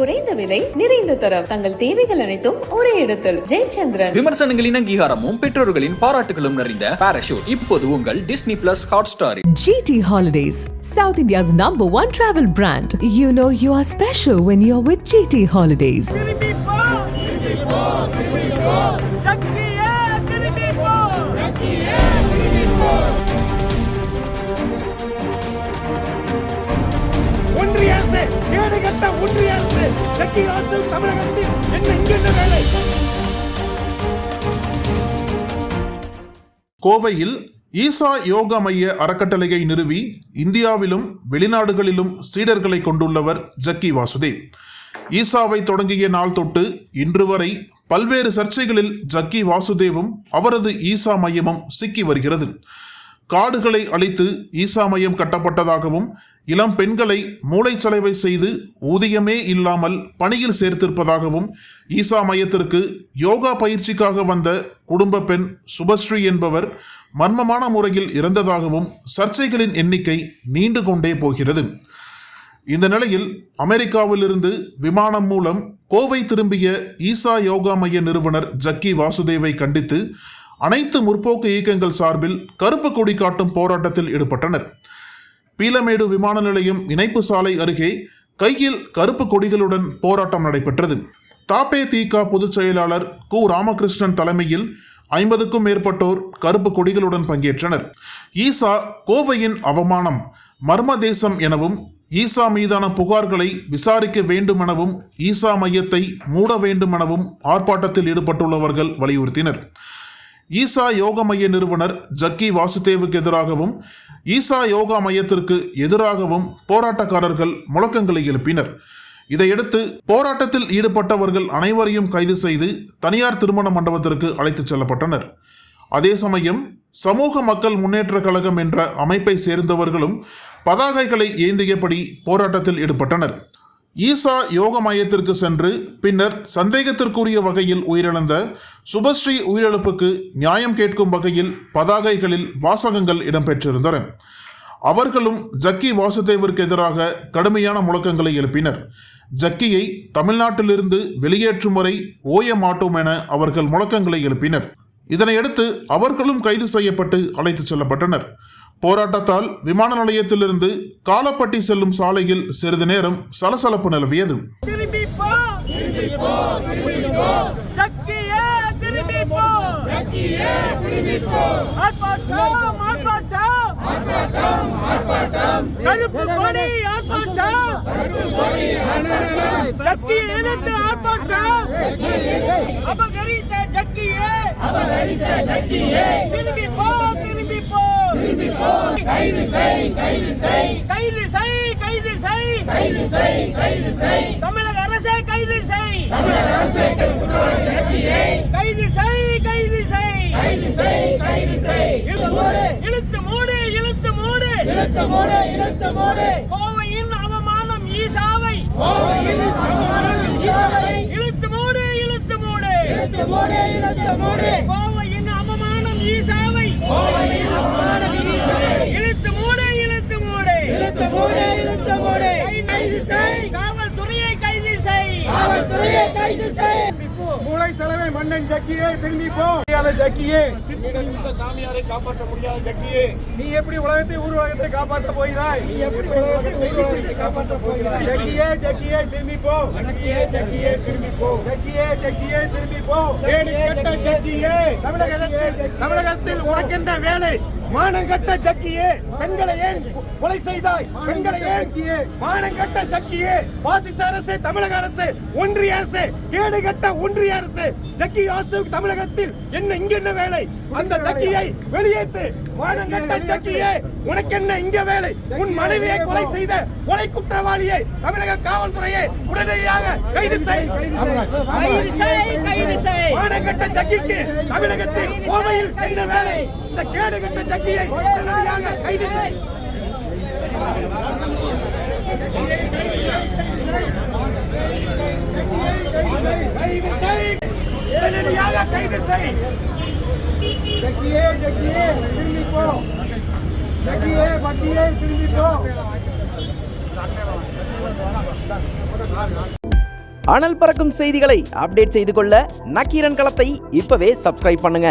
குறைந்த விலை நிறைந்த தரம் தங்கள் தேவைகள் அனைத்தும் ஒரே இடத்தில் ஜெயச்சந்திரன். விமர்சனங்களின் அங்கீகாரமும் பெற்றோர்களின் பாராட்டுகளும் நிறைந்த பாராஷூட் இப்போது உங்கள் Disney plus Hotstar. GT Holidays, South India's #1 travel brand. You know you are special when you're with GT Holidays. கோவையில் ஈசா யோகா மைய அறக்கட்டளையை நிறுவி இந்தியாவிலும் வெளிநாடுகளிலும் சீடர்களை கொண்டுள்ளவர் ஜக்கி வாசுதேவ். ஈசாவை தொடங்கிய நாள் தொட்டு இன்று வரை பல்வேறு சர்ச்சைகளில் ஜக்கி வாசுதேவும் அவரது ஈசா மையமும் சிக்கி வருகிறது. காடுகளை அழித்து ஈசா மையம் கட்டப்பட்டதாகவும் இளம் பெண்களை மூளைச்சலவை செய்து ஊதியமே இல்லாமல் பணியில் சேர்த்திருப்பதாகவும் ஈசா மையத்திற்கு யோகா பயிற்சிக்காக வந்த குடும்ப பெண் சுபஸ்ரீ என்பவர் மர்மமான முறையில் இறந்ததாகவும் சர்ச்சைகளின் எண்ணிக்கை நீண்டு கொண்டே போகிறது. இந்த நிலையில் அமெரிக்காவிலிருந்து விமானம் மூலம் கோவை திரும்பிய ஈசா யோகா மைய நிறுவனர் ஜக்கி வாசுதேவை கண்டித்து அனைத்து முற்போக்கு இயக்கங்கள் சார்பில் கருப்பு கொடி காட்டும் போராட்டத்தில் ஈடுபட்டனர். பீலமேடு விமான நிலையம் இணைப்பு சாலை அருகே கையில் கருப்பு கொடிகளுடன் போராட்டம் நடைபெற்றது. தபேதிக பொதுச் செயலாளர் கு ராமகிருஷ்ணன் தலைமையில் 50க்கும் மேற்பட்டோர் கருப்பு கொடிகளுடன் பங்கேற்றனர். ஈசா கோவையின் அவமானம், மர்ம தேசம் எனவும் ஈசா மீதான புகார்களை விசாரிக்க வேண்டுமெனவும் ஈசா மையத்தை மூட வேண்டுமெனவும் ஆர்ப்பாட்டத்தில் ஈடுபட்டுள்ளவர்கள் வலியுறுத்தினர். ஈசா யோகா மைய நிறுவனர் ஜக்கி வாசுதேவுக்கு எதிராகவும் ஈசா யோகா மையத்திற்கு எதிராகவும் போராட்டக்காரர்கள் முழக்கங்களை எழுப்பினர். இதையடுத்து போராட்டத்தில் ஈடுபட்டவர்கள் அனைவரையும் கைது செய்து தனியார் திருமண மண்டபத்திற்கு அழைத்துச் செல்லப்பட்டனர். அதே சமயம் சமூக மக்கள் முன்னேற்ற கழகம் என்ற அமைப்பை சேர்ந்தவர்களும் பதாகைகளை ஏந்தியபடி போராட்டத்தில் ஈடுபட்டனர். ஈசா யோக மையத்திற்கு சென்று பின்னர் சந்தேகத்திற்குரிய வகையில் உயிரிழந்த சுபஸ்ரீ உயிரிழப்புக்கு நியாயம் கேட்கும் வகையில் பதாகைகளில் வாசகங்கள் இடம்பெற்றிருந்தன. அவர்களும் ஜக்கி வாசுதேவிற்கு எதிராக கடுமையான முழக்கங்களை எழுப்பினர். ஜக்கியை தமிழ்நாட்டிலிருந்து வெளியேற்றும் வரை ஓய மாட்டோம் என அவர்கள் முழக்கங்களை எழுப்பினர். இதனையடுத்து அவர்களும் கைது செய்யப்பட்டு அழைத்துச் செல்லப்பட்டனர். போராட்டத்தால் விமான நிலையத்திலிருந்து காலப்பட்டி செல்லும் சாலையில் சிறிது நேரம் சலசலப்பு நிலவியது. தமிழக அரசே கைது செய், கைது செய், கைது செய், இழுத்து மூடு, இழுத்து மூடு, இழுத்து மூடு. கோவையின் அவமானம் ஈசாவை, இழுத்து மூடு, இழுத்து மூடு, கோவையின் அவமானம் ஈசாவை, இழுத்து மூடு, இழுத்து மூடு, கைது செய், காவல்துறையை கைது செய், மூளை தலைமை மன்னன் ஜக்கியே திரும்பி போ. ஜக்கியே, சாமியாரை காப்பாற்ற முடியாத ஜக்கியே, நீ எப்படி உலகத்தை ஊர் உலகத்தை காப்பாற்ற போகிறாய்? ஜக்கியே, ஜக்கியே திரும்பி போ. ஜக்கியே திரும்பி போ. ஜக்கியே திரும்பி போ. ஜக்கியே, தமிழகத்தில் உனக்கென்ற வேலை மானங்கட்ட ஜக்கியே, பெண்களை ஏன் கொலை செய்தாய்? பெண்களை ஏன் மானங்கட்ட ஜக்கியே, பாசிச அரசு, தமிழக அரசு, ஒன்றிய அரசு, கேடுகட்ட ஒன்றிய அரசு, ஜக்கி வாசுதேவுக்கு தமிழகத்தில் என்ன இங்க என்ன வேலை? அந்த ஜக்கியை வெளியேற்று. மானங்கட்ட ஜக்கியே, உனக்கென்ன இங்க வேலை? உன் மனைவியை கொலை செய்த கொலை குற்றவாளியை தமிழக காவல்துறையை உடனடியாக கைது செய். மானங்கட்ட ஜக்கிக்கு தமிழகத்தில் கோவையில் என்ன வேலை? இந்த கேடுகட்ட ஜக்கியை உடனடியாக கைது செய். கைது செய். ஜக்கியே, திரும்பி போ. ஜக்கியே, திரும்பி போ. அனல் பறக்கும் செய்திகளை அப்டேட் செய்து கொள்ள நக்கீரன் களத்தை இப்பவே சப்ஸ்கிரைப் பண்ணுங்க.